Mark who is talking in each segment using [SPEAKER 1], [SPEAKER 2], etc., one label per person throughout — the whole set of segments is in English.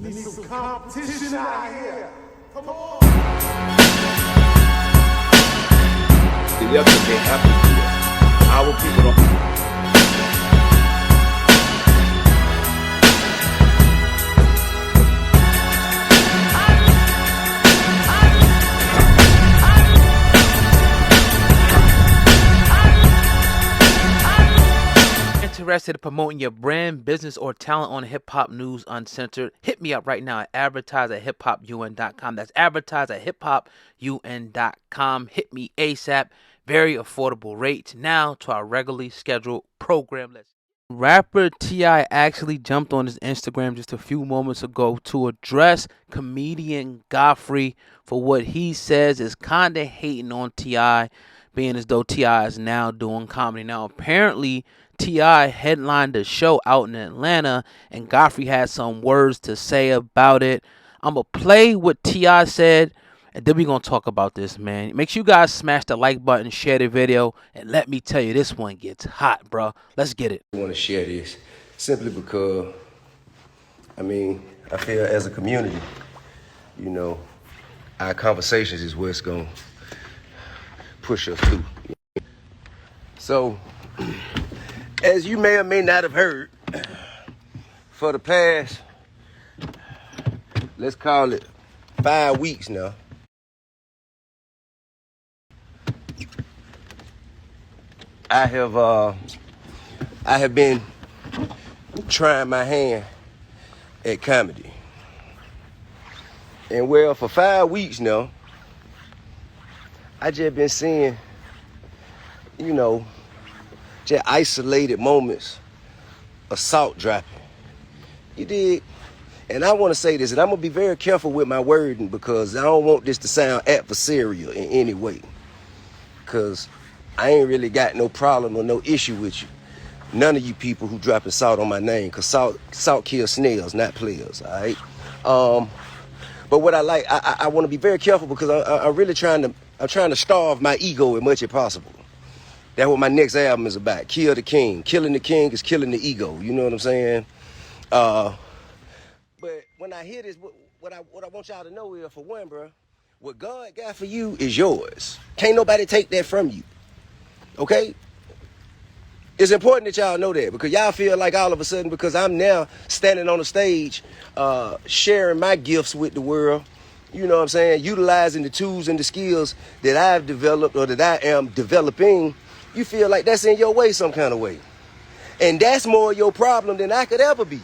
[SPEAKER 1] need some competition out here. Come on.
[SPEAKER 2] The yesterday after year, our people don't.
[SPEAKER 3] Interested in promoting your brand, business, or talent on Hip Hop News Uncensored? Hit me up right now at advertise@hiphopun.com. That's advertise@hiphopun.com. Hit me ASAP. Very affordable rates. Now to our regularly scheduled program. Rapper T.I. actually jumped on his Instagram just a few moments ago to address comedian Godfrey for what he says is kind of hating on T.I., being as though T.I. is now doing comedy. Now, apparently, T.I. headlined a show out in Atlanta, and Godfrey had some words to say about it. I'm going to play what T.I. said, and then we're going to talk about this, man. Make sure you guys smash the like button, share the video, and let me tell you, this one gets hot, bro. Let's get it.
[SPEAKER 2] I want to share this simply because, I feel as a community, our conversations is what's going to push us through. So, as you may or may not have heard, for the past, let's call it 5 weeks now, I have been trying my hand at comedy. And well, for 5 weeks now, I just been seeing, just isolated moments of salt dropping. You dig? And I want to say this, and I'm going to be very careful with my wording because I don't want this to sound adversarial in any way. Because I ain't really got no problem or no issue with you. None of you people who dropping salt on my name, because salt kills snails, not players, all right? But what I like, I want to be very careful because I'm really trying to starve my ego as much as possible. That's what my next album is about. Kill the king. Killing the king is killing the ego. You know what I'm saying? But when I hear this, what I want y'all to know is, for one, bro, what God got for you is yours. Can't nobody take that from you. Okay? It's important that y'all know that because y'all feel like all of a sudden, because I'm now standing on the stage, sharing my gifts with the world, you know what I'm saying, utilizing the tools and the skills that I've developed or that I am developing, you feel like that's in your way some kind of way. And that's more your problem than I could ever be.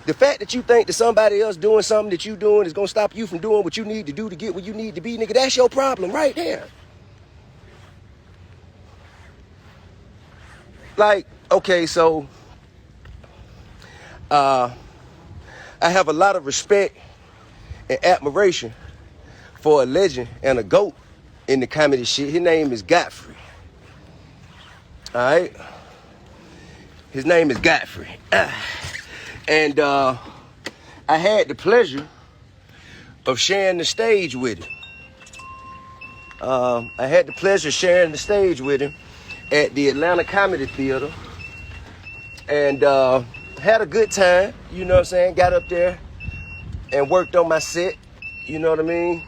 [SPEAKER 2] The fact that you think that somebody else doing something that you doing is going to stop you from doing what you need to do to get where you need to be, nigga, that's your problem right there. Like, okay, so I have a lot of respect and admiration for a legend and a GOAT in the comedy shit. His name is Godfrey. All right? His name is Godfrey. And I had the pleasure of sharing the stage with him. I had the pleasure of sharing the stage with him at the Atlanta Comedy Theater, and had a good time, you know what I'm saying? Got up there and worked on my set, you know what I mean?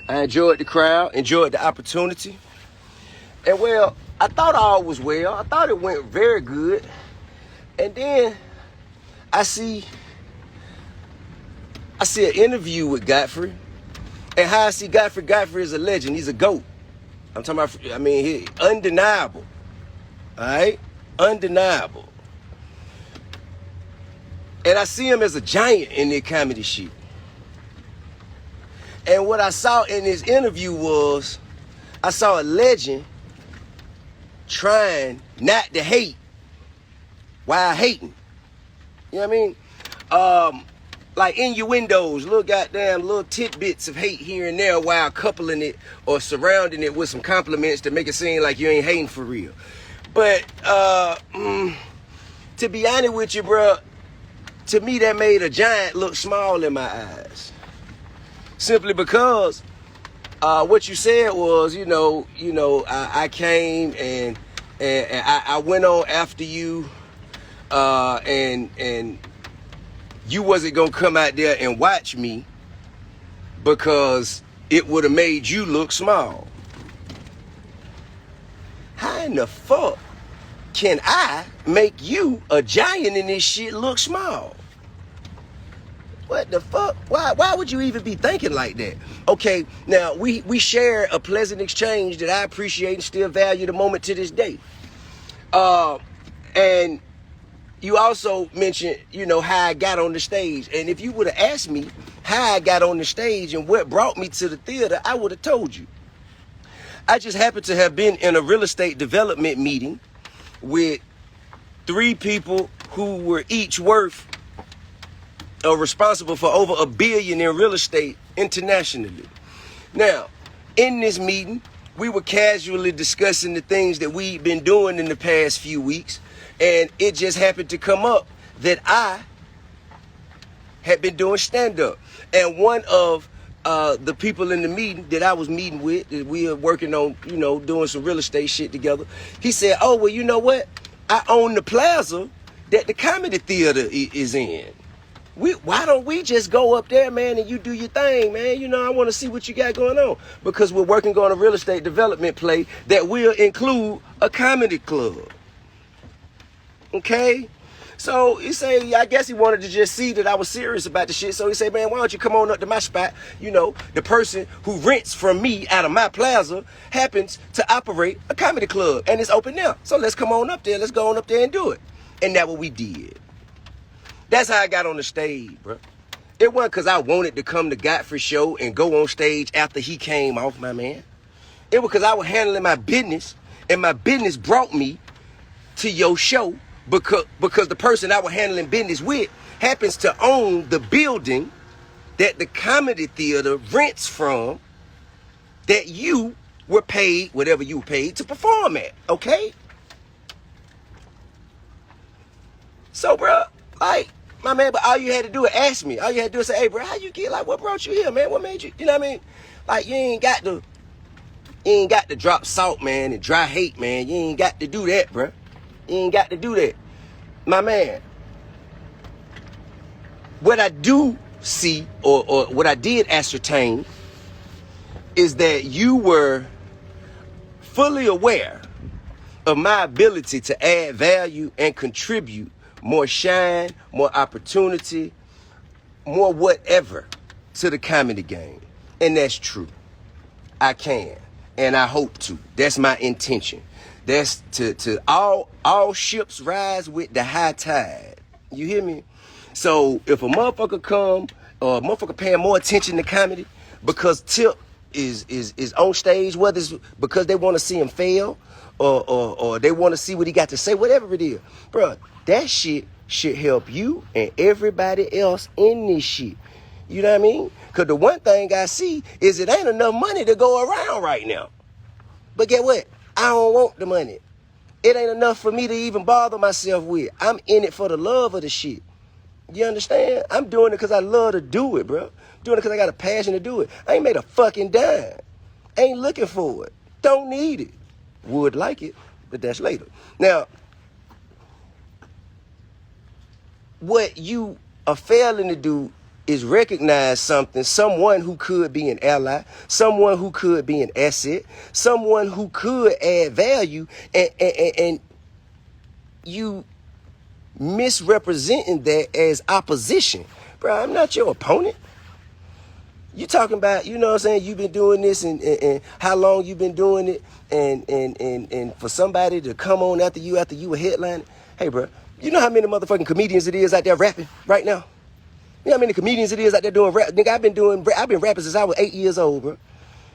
[SPEAKER 2] I enjoyed the crowd, enjoyed the opportunity. And well, I thought all was well. I thought it went very good. And then I see an interview with Godfrey, and how I see Godfrey is a legend. He's a GOAT. I'm talking about, he undeniable. All right? Undeniable. And I see him as a giant in their comedy shit. And what I saw in his interview was, I saw a legend trying not to hate while hating. You know what I mean? Like innuendos, little tidbits of hate here and there while coupling it or surrounding it with some compliments to make it seem like you ain't hating for real. But to be honest with you, bro, to me that made a giant look small in my eyes. Simply because what you said was, I came and I went on after you, and you wasn't gonna come out there and watch me because it would have made you look small. How in the fuck can I make you, a giant in this shit, look small? What the fuck? Why would you even be thinking like that? Okay, now we share a pleasant exchange that I appreciate and still value the moment to this day. And you also mentioned, how I got on the stage. And if you would have asked me how I got on the stage and what brought me to the theater, I would have told you. I just happened to have been in a real estate development meeting with 3 people who were each worth or responsible for over $1 billion in real estate internationally. Now, in this meeting, we were casually discussing the things that we've been doing in the past few weeks, and it just happened to come up that I had been doing stand-up. And one of the people in the meeting that I was meeting with, that we are working on, doing some real estate shit together, he said, oh, well, you know what? I own the plaza that the comedy theater is in. Why don't we just go up there, man, and you do your thing, man? I want to see what you got going on. Because we're working on a real estate development play that will include a comedy club. Okay? So he said, I guess he wanted to just see that I was serious about the shit. So he said, man, why don't you come on up to my spot? The person who rents from me out of my plaza happens to operate a comedy club, and it's open now. So let's come on up there. Let's go on up there and do it. And that's what we did. That's how I got on the stage, bro. It wasn't because I wanted to come to Godfrey show and go on stage after he came off, my man. It was because I was handling my business, and my business brought me to your show because the person I was handling business with happens to own the building that the comedy theater rents from, that you were paid, whatever you were paid, to perform at, okay? So, bro, my man, but all you had to do is ask me. All you had to do is say, hey, bro, how you get, what brought you here, man? What made you, you know what I mean? You ain't got to drop salt, man, and dry hate, man. You ain't got to do that, bro. You ain't got to do that. My man, what I do see, or what I did ascertain, is that you were fully aware of my ability to add value and contribute more shine, more opportunity, more whatever to the comedy game. And that's true. I can, and I hope to. That's my intention. That's to all ships rise with the high tide. You hear me? So if a motherfucker come, or a motherfucker paying more attention to comedy because Tip is on stage, whether it's because they want to see him fail, or they want to see what he got to say, whatever it is, bro, that shit should help you and everybody else in this shit. You know what I mean? Because the one thing I see is it ain't enough money to go around right now. But get what? I don't want the money. It ain't enough for me to even bother myself with. I'm in it for the love of the shit. You understand? I'm doing it because I love to do it, bro. Doing it because I got a passion to do it. I ain't made a fucking dime. Ain't looking for it. Don't need it. Would like it, but that's later. Now, what you are failing to do is recognize someone who could be an ally, someone who could be an asset, someone who could add value, and you misrepresenting that as opposition. Bro, I'm not your opponent. You talking about, you know what I'm saying, you've been doing this and how long you've been doing it, and for somebody to come on after you were headlining. Hey, bro, you know how many motherfucking comedians it is out there rapping right now? You know how many comedians it is out there doing rap? Nigga, I've been rapping since I was 8 years old, bro.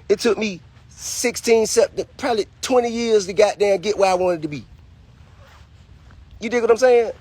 [SPEAKER 2] It took me 16, probably 20 years to goddamn get where I wanted to be. You dig what I'm saying?